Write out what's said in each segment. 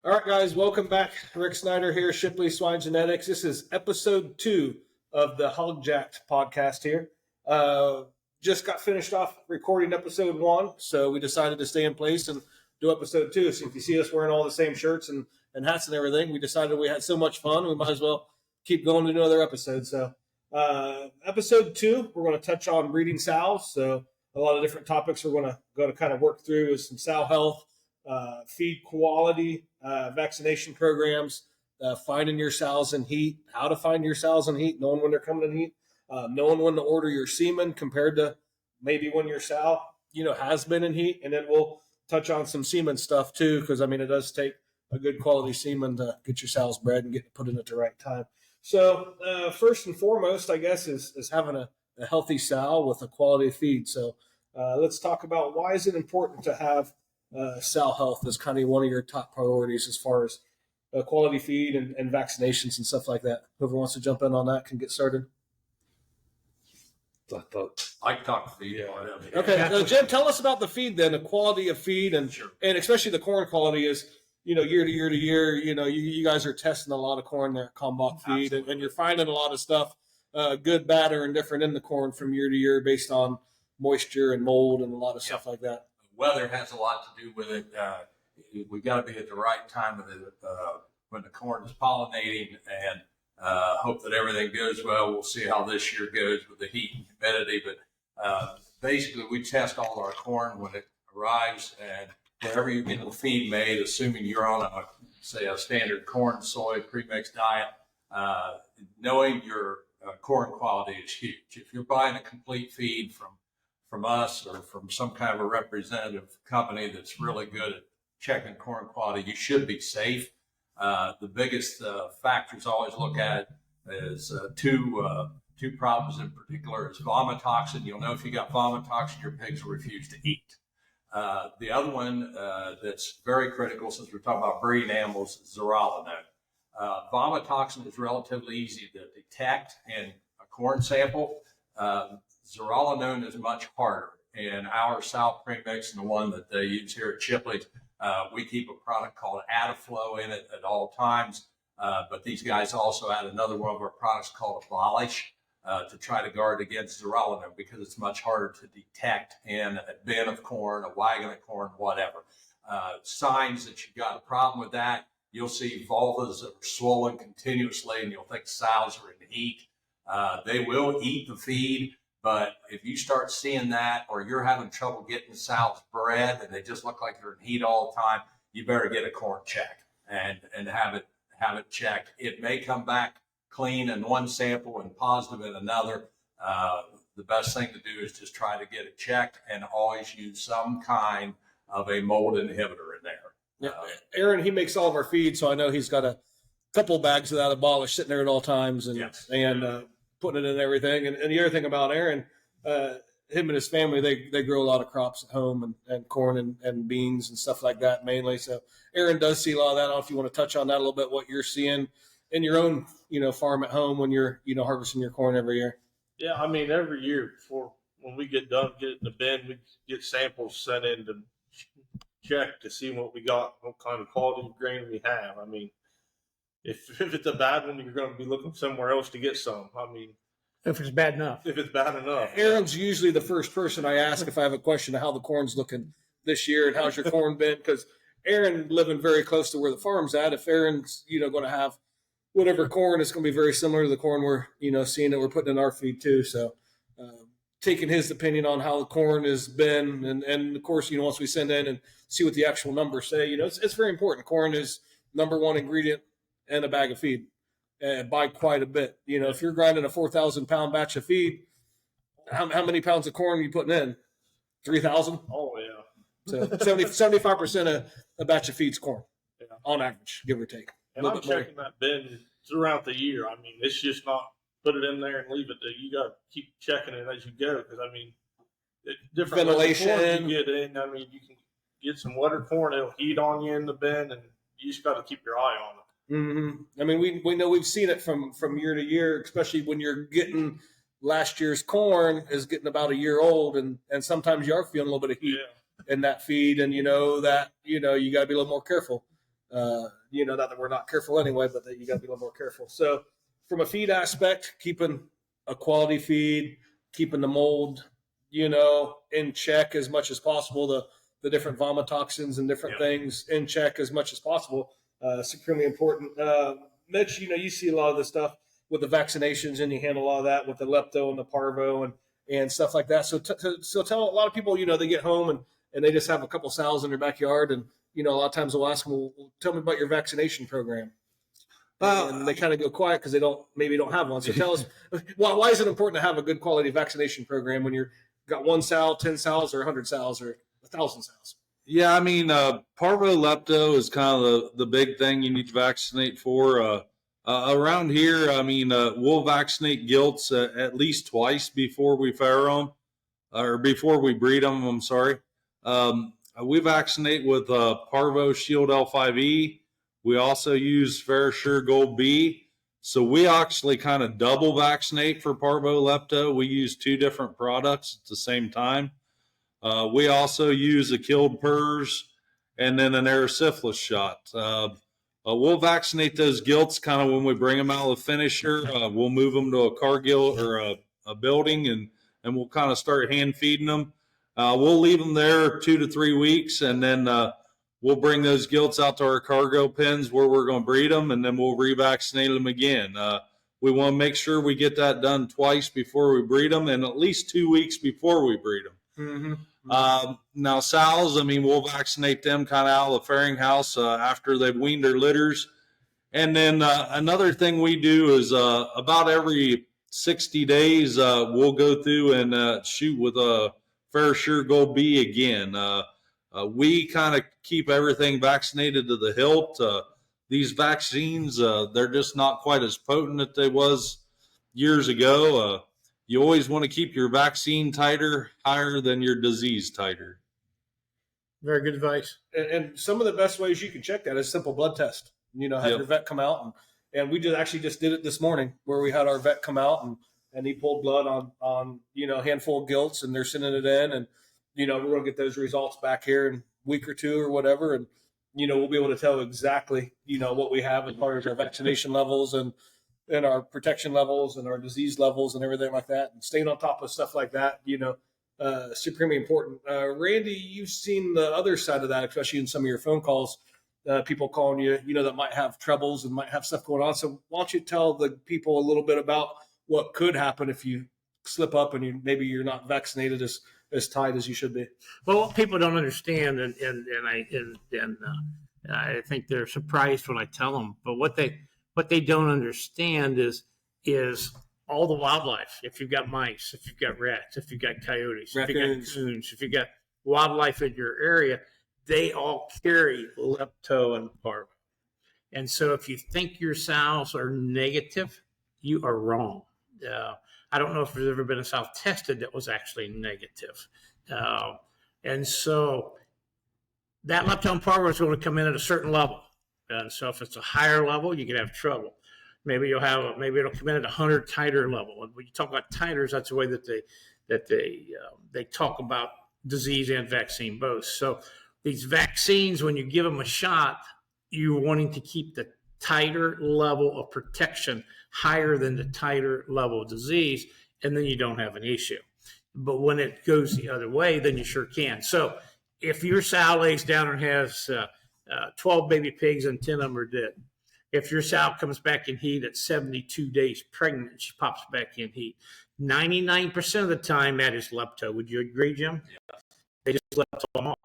All right, guys, welcome back. Rick Snyder here, Shipley Swine Genetics. This is episode 2 of the Hog Jacked podcast here. Just got finished off recording episode 1, so we decided to stay in place and do episode 2. So if you see us wearing all the same shirts and hats and everything, we decided we had so much fun, we might as well keep going to do another episode. So episode 2, we're going to touch on breeding sows. So a lot of different topics we're going to kind of work through is some sow health, feed quality, vaccination programs, finding your sows in heat, how to find your sows in heat, knowing when they're coming in heat, knowing when to order your semen compared to maybe when your sow, has been in heat. And then we'll touch on some semen stuff too, because it does take a good quality semen to get your sows bred and get put in at the right time. So first and foremost, I guess, is having a healthy sow with a quality feed. So let's talk about why is it important to have sow health as kind of one of your top priorities as far as quality feed and vaccinations and stuff like that. Whoever wants to jump in on that can get started. I can talk feed. Yeah. Okay, Jim, tell us about the feed then, the quality of feed, and Sure. And especially the corn quality is, year to year, you guys are testing a lot of corn there at Combach Feed, and you're finding a lot of stuff, good, bad, or indifferent in the corn from year to year based on moisture and mold and a lot of stuff like that. Weather has a lot to do with it. We got to be at the right time of when the corn is pollinating, and hope that everything goes well. We'll see how this year goes with the heat and humidity, but basically we test all our corn when it arrives, and wherever you get the feed made, assuming you're on a standard corn soy premix diet, knowing your corn quality is huge. If you're buying a complete feed from us or from some kind of a representative company that's really good at checking corn quality, you should be safe. The biggest factors I always look at is two problems in particular is vomitoxin. You'll know if you got vomitoxin, your pigs will refuse to eat. The other one that's very critical, since we're talking about breeding animals, is zearalenone. Vomitoxin is relatively easy to detect in a corn sample. Zearalenone is much harder. In our sow premix and the one that they use here at Shipley, we keep a product called Adaflow in it at all times. But these guys also add another one of our products called Abolish to try to guard against zearalenone because it's much harder to detect in a bin of corn, a wagon of corn, whatever. Signs that you've got a problem with that, you'll see vulvas that are swollen continuously and you'll think sows are in heat. They will eat the feed. But if you start seeing that, or you're having trouble getting sows bred and they just look like they're in heat all the time, you better get a corn check and have it checked. It may come back clean in one sample and positive in another. The best thing to do is just try to get it checked and always use some kind of a mold inhibitor in there. Yeah, Aaron, he makes all of our feed, so I know he's got a couple bags of that Abolish sitting there at all times, and Yes. Putting it in everything. And the other thing about Aaron, him and his family, they grow a lot of crops at home and corn and beans and stuff like that mainly. So Aaron does see a lot of that. I don't know if you want to touch on that a little bit, what you're seeing in your own, farm at home when you're, harvesting your corn every year. Yeah, every year when we get done, get it in the bin, we get samples sent in to check to see what we got, what kind of quality of grain we have. If it's a bad one, you're going to be looking somewhere else to get some. If it's bad enough. If it's bad enough. Aaron's usually the first person I ask if I have a question of how the corn's looking this year and how's your corn been, because Aaron living very close to where the farm's at. If Aaron's, going to have whatever corn, it's going to be very similar to the corn we're, seeing that we're putting in our feed too. So taking his opinion on how the corn has been. And of course, once we send in and see what the actual numbers say, it's very important. Corn is number one ingredient in a bag of feed by quite a bit. If you're grinding a 4,000 pound batch of feed, how many pounds of corn are you putting in? 3,000? Oh, yeah. So 75% of a batch of feed's corn, on average, give or take. And I'm checking that bin throughout the year. It's just not put it in there and leave it there. You got to keep checking it as you go because, different ventilation corn you get in. You can get some wetter corn, it'll heat on you in the bin, and you just got to keep your eye on it. Mm-hmm. We know we've seen it from year to year, especially when you're getting last year's corn is getting about a year old, and sometimes you are feeling a little bit of heat in that feed, and you got to be a little more careful Not that we're not careful anyway, but that you got to be a little more careful. So from a feed aspect, keeping a quality feed, keeping the mold, in check as much as possible, the different vomitoxins and different things in check as much as possible. Supremely important. Mitch, you see a lot of this stuff with the vaccinations, and you handle a lot of that with the lepto and the parvo and stuff like that. So tell a lot of people, they get home and they just have a couple sows in their backyard, and a lot of times we'll ask them, well, tell me about your vaccination program. And they kind of go quiet because they don't have one. So tell us, why is it important to have a good quality vaccination program when you're got 1 sow, 10 sows, or 100 sows, or 1,000 sows? Yeah, I mean, parvo lepto is kind of the big thing you need to vaccinate for. Around here, I mean, we'll vaccinate gilts at least twice before we farrow them, or before we breed them, I'm sorry. We vaccinate with Parvo Shield L5E. We also use Ferrosure Gold B. So we actually kind of double vaccinate for Parvo Lepto. We use 2 different products at the same time. We also use a killed PRRS and then an erysipelas shot. We'll vaccinate those gilts kind of when we bring them out of the finisher. We'll move them to a cargill or a building, and we'll kind of start hand feeding them. We'll leave them there 2 to 3 weeks, and then we'll bring those gilts out to our cargo pens where we're going to breed them, and then we'll revaccinate them again. We want to make sure we get that done twice before we breed them, and at least 2 weeks before we breed them. Mm-hmm. Now sows, I mean, we'll vaccinate them kind of out of the farrowing house after they've weaned their litters. And then another thing we do is about every 60 days, we'll go through and shoot with a Ferrosure Gold B again. We kind of keep everything vaccinated to the hilt. These vaccines, they're just not quite as potent as they was years ago. You always want to keep your vaccine titer higher than your disease titer. Very good advice. And some of the best ways you can check that is simple blood test. Have your vet come out, and we just did it this morning, where we had our vet come out and he pulled blood on a handful of gilts, and they're sending it in, and we're going to get those results back here in a week or 2 or whatever, and we'll be able to tell exactly what we have as far as our vaccination levels and our protection levels and our disease levels and everything like that, and staying on top of stuff like that, supremely important. Randy, you've seen the other side of that, especially in some of your phone calls, people calling you, that might have troubles and might have stuff going on. So why don't you tell the people a little bit about what could happen if you slip up and maybe you're not vaccinated as tight as you should be? Well, what people don't understand, and I think they're surprised when I tell them, but what they don't understand is all the wildlife. If you've got mice, if you've got rats, if you've got coyotes, if you've got coons, if you've got wildlife in your area, they all carry lepto and parvo. And so if you think your sows are negative, you are wrong. I don't know if there's ever been a sow tested that was actually negative. And so that lepto and parvo is going to come in at a certain level. And so if it's a higher level, you can have trouble. Maybe it'll come in at 100 titer level. And when you talk about titers, that's the way that they talk about disease and vaccine both. So these vaccines, when you give them a shot, you're wanting to keep the titer level of protection higher than the titer level of disease, and then you don't have an issue. But when it goes the other way, then you sure can. So if your sow lays down and has 12 baby pigs and 10 of them are dead, if your sow comes back in heat at 72 days pregnant, she pops back in heat. 99% of the time, that is lepto. Would you agree, Jim? Yeah. They just lepto them off.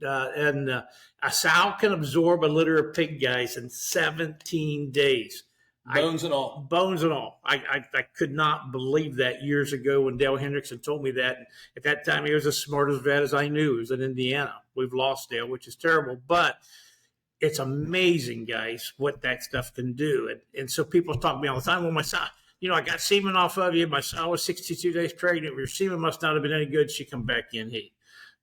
And a sow can absorb a litter of pig guys in 17 days. Bones and all. Bones and all. I could not believe that years ago when Dale Hendrickson told me that. At that time, he was as smart as vet as I knew. He was in Indiana. We've lost Dale, which is terrible. But it's amazing, guys, what that stuff can do. And so people talk to me all the time, well, my sow, I got semen off of you. My sow was 62 days pregnant. Your semen must not have been any good. She come back in heat.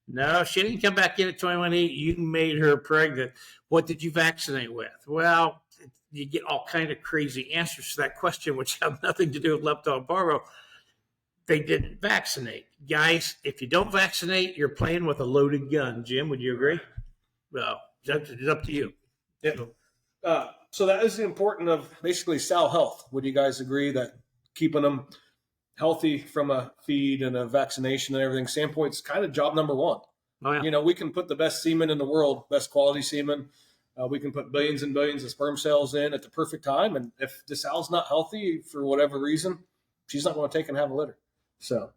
No, she didn't come back in at 21 heat. You made her pregnant. What did you vaccinate with? Well, you get all kind of crazy answers to that question, which have nothing to do with lepto and parvo. They didn't vaccinate. Guys, if you don't vaccinate, you're playing with a loaded gun. Jim, would you agree? Well, it's up to you. Yeah. So that is the importance of basically sow health. Would you guys agree that keeping them healthy from a feed and a vaccination and everything standpoint is kind of job number one? Oh, yeah. You know, we can put the best semen in the world, best quality semen. We can put billions and billions of sperm cells in at the perfect time. And if the sow's not healthy for whatever reason, she's not going to take and have a litter. So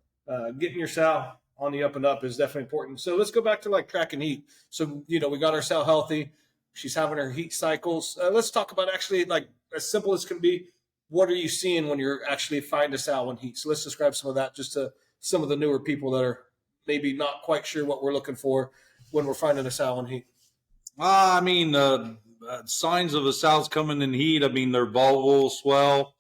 getting your sow on the up and up is definitely important. So let's go back to like track and heat. So, you know, we got our sow healthy. She's having her heat cycles. Let's talk about actually like as simple as can be. What are you seeing when you're actually find a sow in heat? So let's describe some of that just to some of the newer people that are maybe not quite sure what we're looking for when we're finding a sow in heat. I mean, signs of a sow's coming in heat. I mean, their vulva will swell.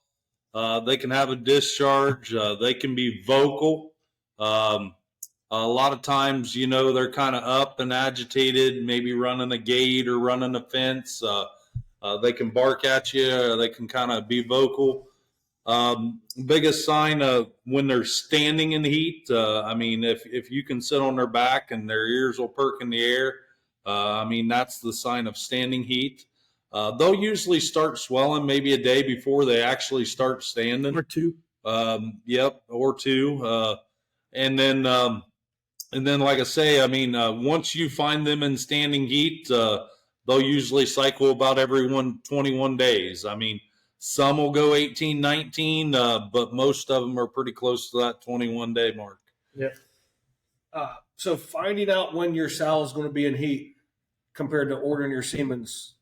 They can have a discharge. They can be vocal. A lot of times, you know, they're kind of up and agitated, maybe running a gate or running a fence. They can bark at you. They can kind of be vocal. Biggest sign of when they're standing in heat. I mean, if you can sit on their back and their ears will perk in the air, I mean, that's the sign of standing heat. They'll usually start swelling maybe a day before they actually start standing. Or two. Yep, or two. And then, like I say, I mean, once you find them in standing heat, they'll usually cycle about every 21 days. I mean, some will go 18, 19, but most of them are pretty close to that 21-day mark. Yeah. So finding out when your sow is going to be in heat compared to ordering your semen's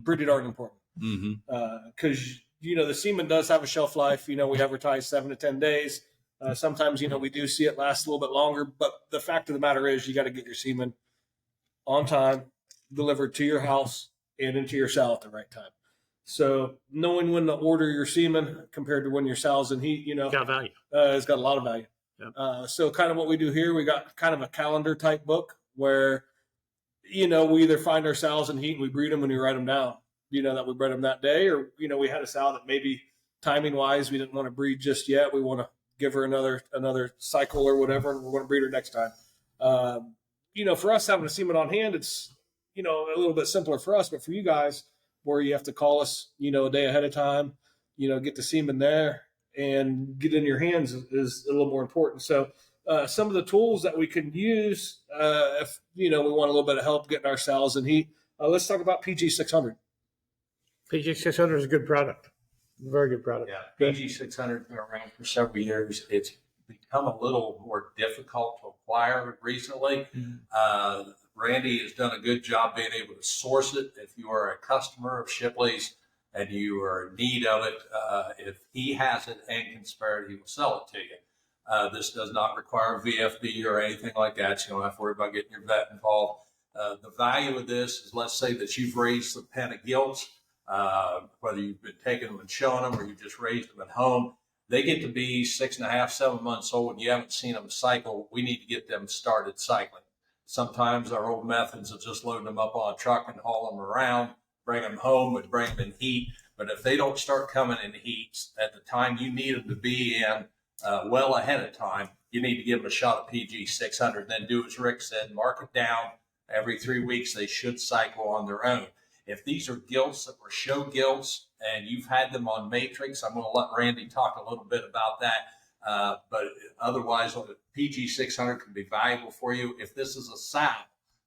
pretty darn important. Because, you know, the semen does have a shelf life. You know, we advertise 7 to 10 days. Sometimes, you know, we do see it last a little bit longer. But the fact of the matter is you got to get your semen on time, delivered to your house and into your sow at the right time. So knowing when to order your semen compared to when your sow's in heat, you know, Got value. it's got a lot of value. Yep. So kind of what we do here, we got kind of a calendar type book where, you know, we either find our sows in heat and we breed them and we write them down, you know, that we bred them that day, or, you know, we had a sow that maybe timing wise, we didn't want to breed just yet. We want to give her another cycle or whatever, and we're going to breed her next time. You know, for us having a semen on hand, it's, you know, a little bit simpler for us, but for you guys where you have to call us, you know, a day ahead of time, you know, get the semen there and get in your hands is a little more important. So some of the tools that we can use if, you know, we want a little bit of help getting our sows in heat, let's talk about PG 600. PG 600 is a good product. Very good product. Yeah, PG 600 has been around for several years. It's become a little more difficult to acquire recently. Randy has done a good job being able to source it. If you are a customer of Shipley's and you are in need of it, if he has it and can spare it, he will sell it to you. This does not require VFD or anything like that. So you don't have to worry about getting your vet involved. The value of this is, let's say that you've raised a pen of gilts, whether you've been taking them and showing them or you just raised them at home. They get to be 6.5, 7 months old and you haven't seen them cycle. We need to get them started cycling. Sometimes our old methods of just loading them up on a truck and haul them around, bring them home and bring them in heat. But if they don't start coming in heat at the time you need them to be in, well ahead of time, you need to give them a shot of PG 600. Then do as Rick said, mark it down. Every 3 weeks, they should cycle on their own. If these are gilts that were show gilts and you've had them on matrix, I'm going to let Randy talk a little bit about that. But otherwise, PG 600 can be valuable for you. If this is a sow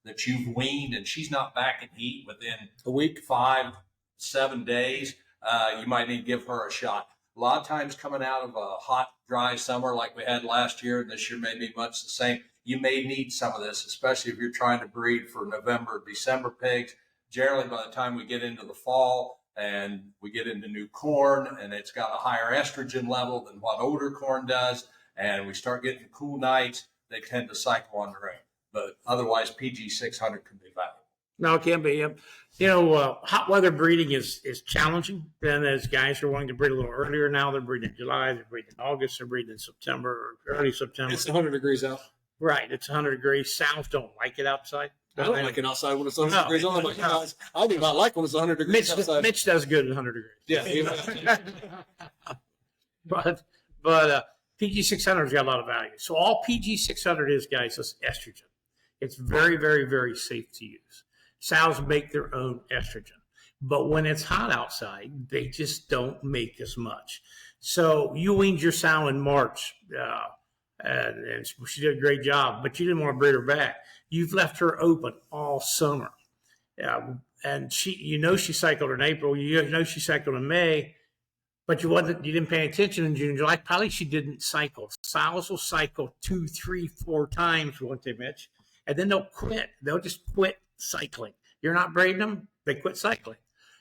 that you've weaned and she's not back in heat within A week, 5, 7 days, you might need to give her a shot. A lot of times coming out of a hot, dry summer like we had last year, and this year may be much the same, you may need some of this, especially if you're trying to breed for November, December pigs. Generally, by the time we get into the fall and we get into new corn and it's got a higher estrogen level than what older corn does, and we start getting cool nights, they tend to cycle on their own. But otherwise, PG 600 can be valuable. No, it can be. You know, hot weather breeding is challenging. Then as guys are wanting to breed a little earlier now, they're breeding in July, they're breeding in August, they're breeding in September or early September. it's 100 degrees out. Right. It's 100 degrees. Sows don't like it outside. I don't like it outside when it's 100 degrees on. Like, I do not like when it's 100 degrees outside. Mitch does good at 100 degrees. Yeah. But PG 600's got a lot of value. So all PG 600 is, guys, is estrogen. It's very, very, very safe to use. Sows make their own estrogen. But when it's hot outside, they just don't make as much. So you weaned your sow in March, and she did a great job, but you didn't want to breed her back. You've left her open all summer. And she cycled in April, she cycled in May, but you didn't pay attention in June and July. Probably she didn't cycle. Sows will cycle 2, 3, 4 times, won't they, Mitch? And then they'll quit. They'll just quit cycling. You're not breeding them, they quit cycling.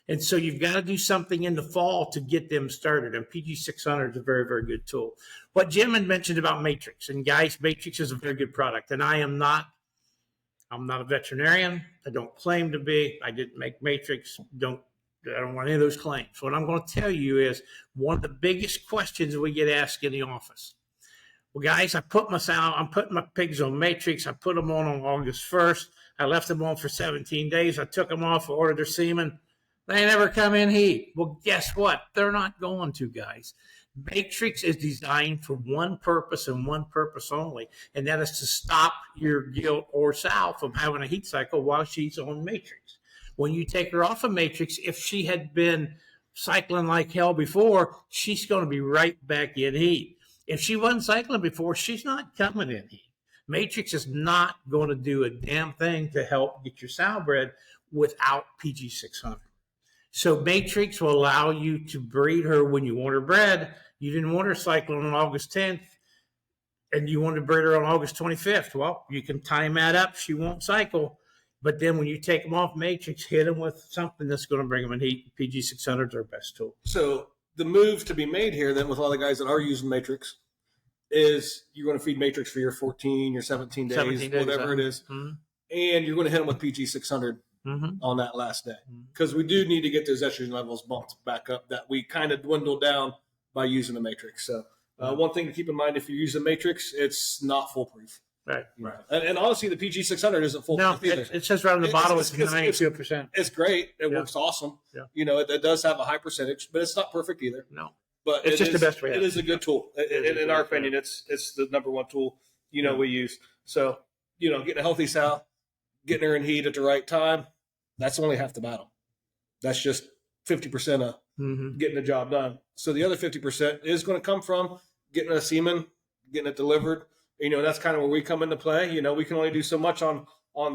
And so you've got to do something in the fall to get them started. And PG600 is a very, very good tool. What Jim had mentioned about Matrix, and guys, Matrix is a very good product. And I'm not a veterinarian. I don't claim to be. I didn't make Matrix. I don't want any of those claims. What I'm going to tell you is one of the biggest questions we get asked in the office. Well, guys, I'm putting my pigs on Matrix. I put them on August 1st. I left them on for 17 days. I took them off, ordered their semen. They never come in heat. Well, guess what? They're not going to, guys. Matrix is designed for one purpose and one purpose only, and that is to stop your gilt or sow from having a heat cycle while she's on Matrix. When you take her off of Matrix, if she had been cycling like hell before, she's going to be right back in heat. If she wasn't cycling before, she's not coming in heat. Matrix is not going to do a damn thing to help get your sow bred without PG600. So Matrix will allow you to breed her when you want her bred. You didn't want her cycling on August 10th, and you want to breed her on August 25th. Well, you can time that up. She won't cycle. But then when you take them off Matrix, hit them with something that's going to bring them in heat. PG600 is our best tool. So the move to be made here then with all the guys that are using Matrix is you're going to feed Matrix for your 14, your 17 days, whatever it is. Mm-hmm. And you're going to hit them with PG600 on that last day. Because we do need to get those estrogen levels bumped back up that we kind of dwindled down by using the Matrix. So one thing to keep in mind, if you use a Matrix, it's not foolproof. Right. And honestly, the PG600 isn't foolproof either. It says right on the bottle it's 92%. It's great. It works awesome. Yeah. It does have a high percentage, but it's not perfect either. No. But it's just the best way. It is a good tool. In our opinion, it's the number one tool, we use. So, getting a healthy sow, getting her in heat at the right time, that's only half the battle. That's just 50% of getting the job done. So the other 50% is going to come from getting a semen, getting it delivered. That's kind of where we come into play. We can only do so much on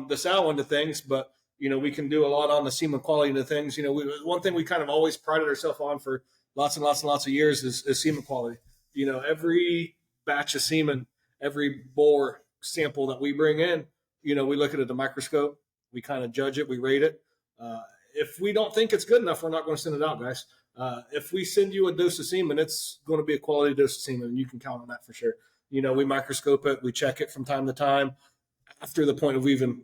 the sow end of things, but, we can do a lot on the semen quality of things. One thing we kind of always prided ourselves on for lots and lots and lots of years is semen quality. Every batch of semen, every boar sample that we bring in, we look at it at the microscope. We kind of judge it. We rate it. If we don't think it's good enough, we're not going to send it out, guys. If we send you a dose of semen, it's going to be a quality dose of semen, and you can count on that for sure. We microscope it. We check it from time to time after the point of even,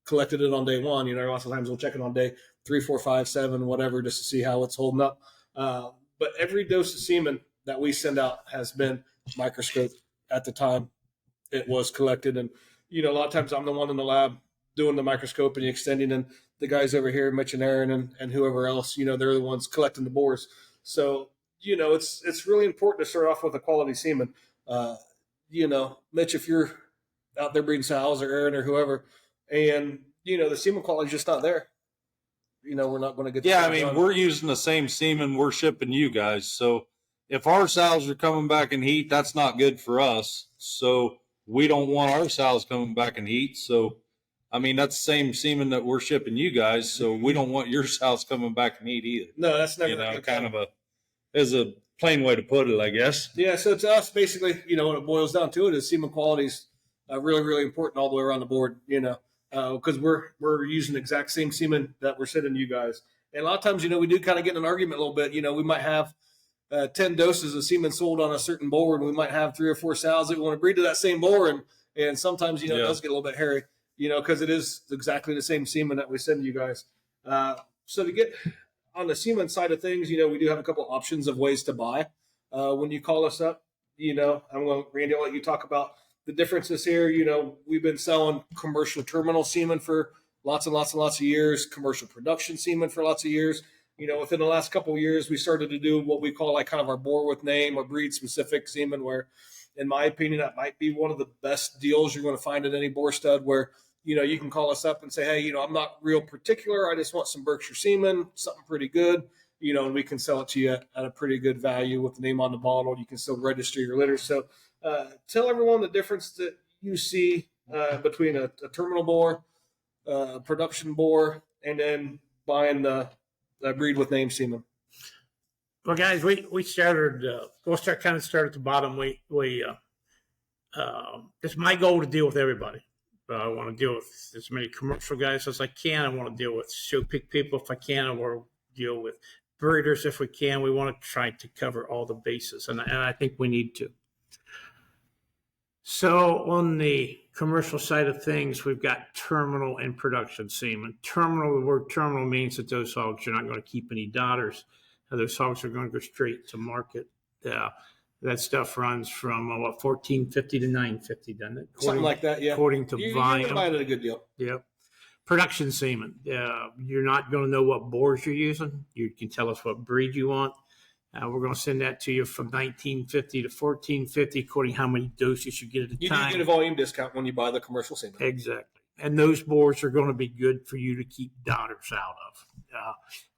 collected it on day one. Lots of times we'll check it on day 3, 4, 5, 7, whatever, just to see how it's holding up. But every dose of semen that we send out has been microscoped at the time it was collected. And, a lot of times I'm the one in the lab doing the microscope and extending, and the guys over here, Mitch and Aaron and whoever else, they're the ones collecting the boars. So, it's really important to start off with a quality semen. Mitch, if you're out there breeding sows, or Aaron or whoever, and, the semen quality is just not there, we're not going to get. Yeah, we're using the same semen we're shipping you guys. So if our sows are coming back in heat, that's not good for us. So we don't want our sows coming back in heat. So, that's the same semen that we're shipping you guys. So we don't want your sows coming back in heat either. No, that's never is a plain way to put it, I guess. Yeah. So to us, basically, what it boils down to it is semen quality is really, really important all the way around the board, because we're using the exact same semen that we're sending you guys. And a lot of times, we do kind of get in an argument a little bit. We might have 10 doses of semen sold on a certain board, and we might have 3 or 4 sows that we want to breed to that same board. And sometimes, it does get a little bit hairy, because it is exactly the same semen that we send you guys. So to get on the semen side of things, we do have a couple options of ways to buy. When you call us up, Randy, I'll let you talk about the differences here. We've been selling commercial terminal semen for lots and lots and lots of years, commercial production semen for lots of years. Within the last couple of years, we started to do what we call like kind of our boar with name or breed specific semen, where, in my opinion, that might be one of the best deals you're going to find at any boar stud, where, you can call us up and say, hey, I'm not real particular. I just want some Berkshire semen, something pretty good, and we can sell it to you at a pretty good value with the name on the bottle. You can still register your litter. So tell everyone the difference that you see between a terminal boar, production boar, and then buying the breed with name semen. Well, guys, we started. We'll start at the bottom. It's my goal to deal with everybody. I want to deal with as many commercial guys as I can. I want to deal with show pick people if I can. I want to deal with breeders if we can. We want to try to cover all the bases, and I think we need to. So on the commercial side of things, we've got terminal and production semen. The word terminal means that those hogs are not going to keep any daughters. Those hogs are going to go straight to market. That stuff runs from $14.50 to $9.50, doesn't it? Something like that, yeah. According to volume. You can buy it at a good deal. Yep. Production semen. You're not going to know what boars you're using. You can tell us what breed you want. We're going to send that to you from $19.50 to $14.50, according to how many doses you get at a time. You do get a volume discount when you buy the commercial semen. Exactly. And those boars are going to be good for you to keep daughters out of.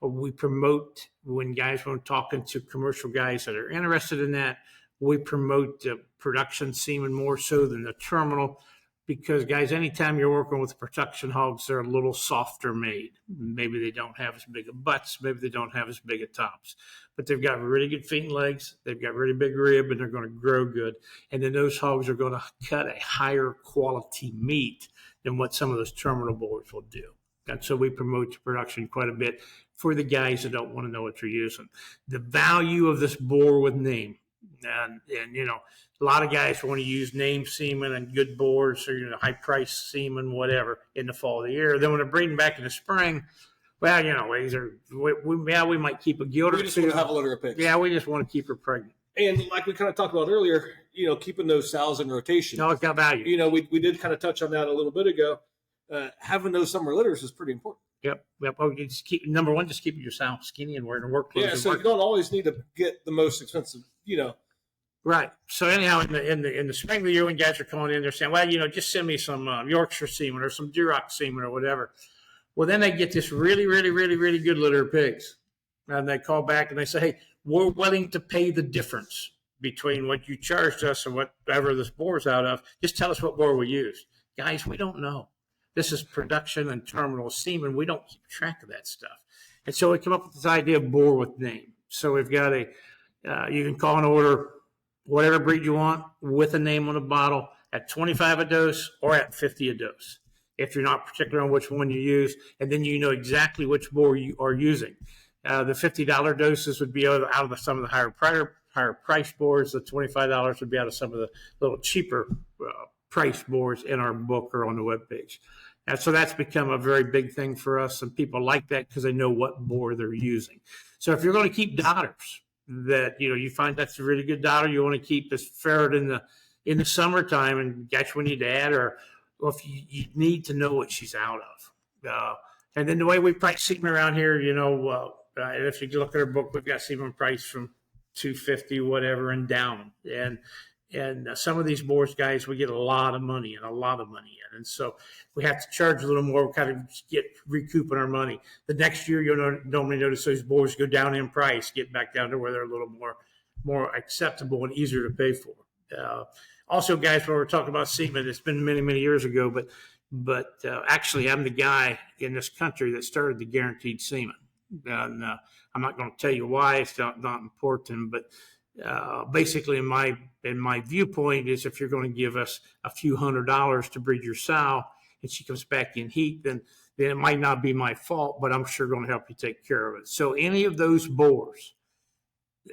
We promote, when talking to commercial guys that are interested in that, we promote the production semen more so than the terminal, because, guys, anytime you're working with production hogs, they're a little softer made. Maybe they don't have as big of butts. Maybe they don't have as big of tops. But they've got really good feet and legs. They've got really big rib, and they're going to grow good. And then those hogs are going to cut a higher quality meat than what some of those terminal boars will do. And so we promote the production quite a bit for the guys that don't want to know what you're using. The value of this boar with name. And a lot of guys want to use name semen and good boars or high price semen, whatever, in the fall of the year. Then when they're breeding back in the spring, well, we might keep a gilt or two. We just want to have a litter of pigs. Yeah, we just want to keep her pregnant. And like we kind of talked about earlier, keeping those sows in rotation. No, it's got value. We did kind of touch on that a little bit ago. Having those summer litters is pretty important. Yep. Oh, number one, just keep your sow skinny and wearing work clothes. Yeah, so you don't always need to get the most expensive, Right. So anyhow, in the spring of the year, when guys are calling in, they're saying, well, just send me some Yorkshire semen or some Duroc semen or whatever. Well, then they get this really, really, really, really good litter of pigs. And they call back and they say, hey, we're willing to pay the difference between what you charged us and whatever this boar's out of. Just tell us what boar we used. Guys, we don't know. This is production and terminal semen. We don't keep track of that stuff. And so we come up with this idea of boar with name. So we've got you can call and order whatever breed you want with a name on the bottle at $25 a dose or at $50 a dose, if you're not particular on which one you use, and then you know exactly which boar you are using. The $50 doses would be out of some of the higher price boars. The $25 would be out of some of the little cheaper price boars in our book or on the webpage. And so that's become a very big thing for us, and people like that because they know what boar they're using. So if you're going to keep daughters, that you find that's a really good daughter you want to keep this ferret in the summertime, and guess we need to add her, or if you need to know what she's out of. And then the way we price semen around here, if you look at our book, we've got semen price from $250 whatever and down, and some of these boars, guys, we get a lot of money in. And so we have to charge a little more. We kind of get recouping our money. The next year, you'll normally notice those boars go down in price, get back down to where they're a little more acceptable and easier to pay for. Also, guys, when we're talking about semen, it's been many, many years ago, but actually I'm the guy in this country that started the guaranteed semen. And I'm not going to tell you why. It's not important, but basically in my viewpoint is if you're going to give us a few $100s to breed your sow and she comes back in heat, then it might not be my fault, but I'm sure going to help you take care of it. So any of those boars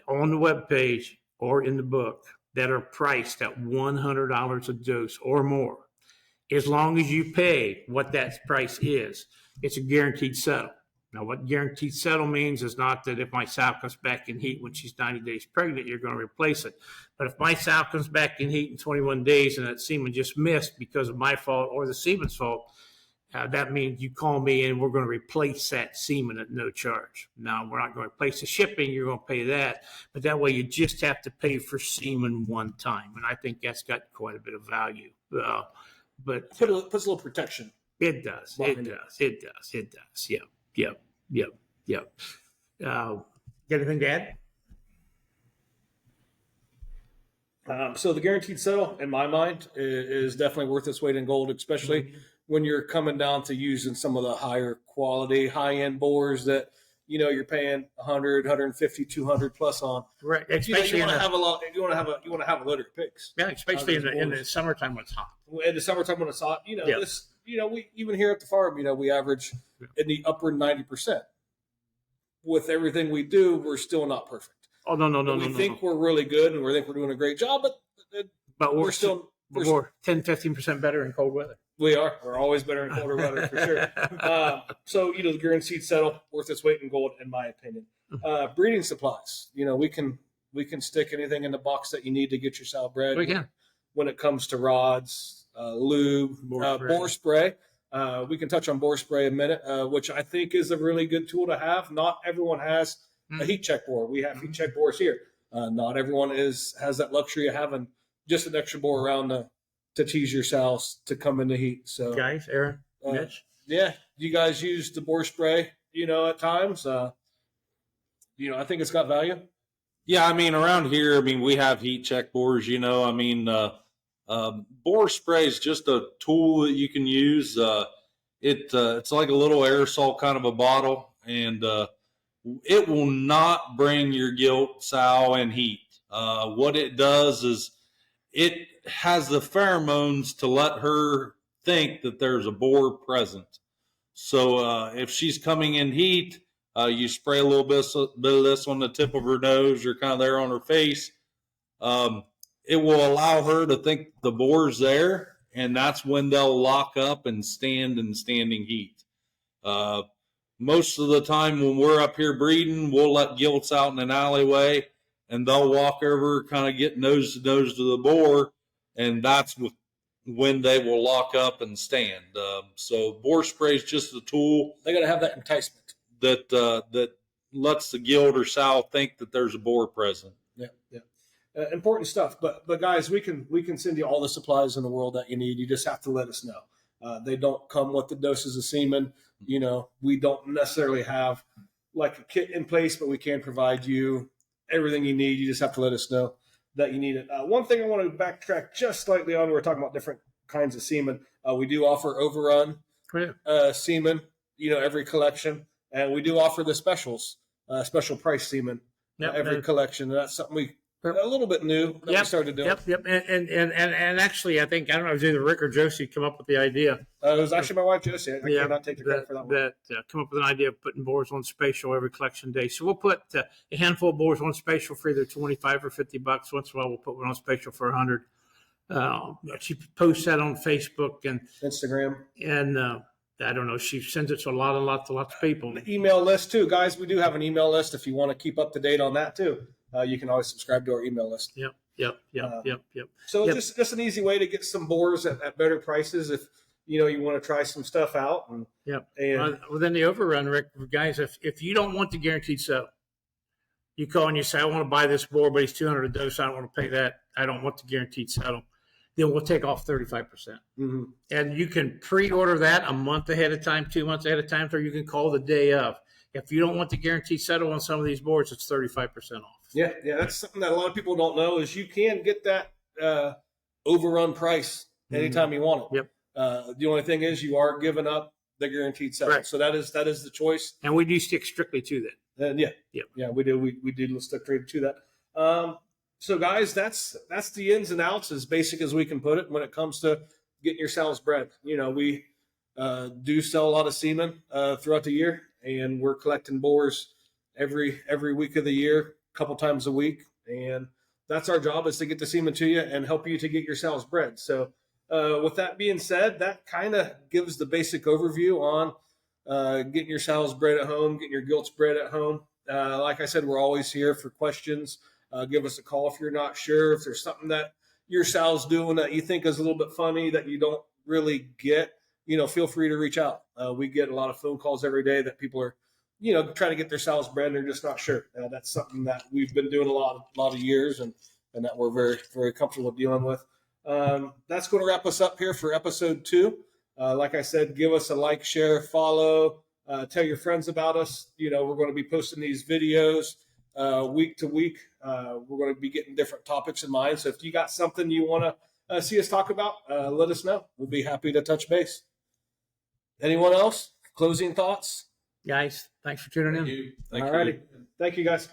on the webpage or in the book that are priced at $100 a dose or more, as long as you pay what that price is, it's a guaranteed settle. Now, what guaranteed settle means is not that if my sow comes back in heat when she's 90 days pregnant, you're going to replace it. But if my sow comes back in heat in 21 days and that semen just missed because of my fault or the semen's fault, that means you call me and we're going to replace that semen at no charge. Now, we're not going to replace the shipping. You're going to pay that. But that way you just have to pay for semen one time. And I think that's got quite a bit of value. But puts a little protection. It does. It Behind it. does. It does. It does. Yep. Got anything to add? So the guaranteed settle, in my mind, is definitely worth its weight in gold, especially when you're coming down to using some of the higher quality, high end bores that you're paying 100, 150, 200 plus on. Right. You want to have a lot. You want to have a litter of pigs. Yeah, especially in the summertime when it's hot. In the summertime when it's hot, Yeah. this. We even here at the farm, we average in the upper 90%. With everything we do, we're still not perfect. Oh no! We think we're really good, and we think we're doing a great job, but we're still 10-15% better in cold weather. We are. We're always better in colder weather for sure. So the guaranteed settle, worth its weight in gold, in my opinion. Breeding supplies. We can stick anything in the box that you need to get your sow bred. We can. When it comes to rods, lube, boar spray. We can touch on boar spray in a minute, which I think is a really good tool to have. Not everyone has a heat check bore. We have heat check bores here. Not everyone has that luxury of having just an extra bore around to tease your sows to come in the heat. So guys, Aaron, Mitch. Yeah, you guys use the bore spray, at times. I think it's got value. Yeah, around here, we have heat check bores, bore spray is just a tool that you can use. It's like a little aerosol kind of a bottle, and it will not bring your gilt sow in heat. What it does is it has the pheromones to let her think that there's a boar present. So if she's coming in heat, you spray a little bit of this on the tip of her nose or kind of there on her face. It will allow her to think the boar's there, and that's when they'll lock up and stand in standing heat. Most of the time when we're up here breeding, we'll let gilts out in an alleyway, and they'll walk over, kind of get nose to the boar, and that's when they will lock up and stand. So boar spray is just a tool. They got to have that enticement that lets the gilt or sow think that there's a boar present. Yeah. Important stuff, but guys, we can send you all the supplies in the world that you need. You just have to let us know. They don't come with the doses of semen. We don't necessarily have like a kit in place, but we can provide you everything you need. You just have to let us know that you need it. One thing I want to backtrack just slightly on, we're talking about different kinds of semen. We do offer overrun semen, every collection, and we do offer the specials, special price semen every collection. And that's something we a little bit new that we started doing. Yep. And actually, I think, I don't know, it was either Rick or Josie come up with the idea. It was actually my wife, Josie. I cannot take the credit for that one. Come up with an idea of putting boars on spatial every collection day. So we'll put a handful of boars on spatial for either $25 or $50. Once in a while, we'll put one on spatial for $100. She posts that on Facebook and Instagram. And I don't know, she sends it to lots of people. The email list too, guys. We do have an email list if you want to keep up to date on that too. You can always subscribe to our email list. Yep. So just an easy way to get some boars at better prices if you want to try some stuff out. And within the overrun, Rick, guys, if you don't want the guaranteed settle, you call and you say, I want to buy this boar, but he's $200 a dose. I don't want to pay that. I don't want the guaranteed settle. Then we'll take off 35%. Mm-hmm. And you can pre-order that a month ahead of time, 2 months ahead of time, or you can call the day of. If you don't want the guaranteed settle on some of these boards, it's 35% off. Yeah, that's something that a lot of people don't know is you can get that overrun price anytime you want it. Yep. The only thing is you are giving up the guaranteed settle. Right. So that is the choice. And we do stick strictly to that. We do. We do stick to that. So guys, that's the ins and outs, as basic as we can put it when it comes to getting your sows bred. We do sell a lot of semen throughout the year, and we're collecting boars every week of the year, a couple times a week, and that's our job, is to get the semen to you and help you to get your sows bred. So with that being said, that kind of gives the basic overview on getting your sows bred at home, getting your gilts bred at home. Like I said, we're always here for questions. Give us a call if you're not sure. If there's something that your sow's doing that you think is a little bit funny that you don't really get, feel free to reach out. We get a lot of phone calls every day that people are, trying to get their sows bred and they're just not sure. That's something that we've been doing a lot of years and that we're very, very comfortable dealing with. That's going to wrap us up here for episode 2. Like I said, give us a like, share, follow, tell your friends about us. We're going to be posting these videos week to week. We're going to be getting different topics in mind. So if you got something you want to see us talk about, let us know. We'll be happy to touch base. Anyone else? Closing thoughts? Guys, thanks for tuning in. Thank you. All righty. Thank you, guys.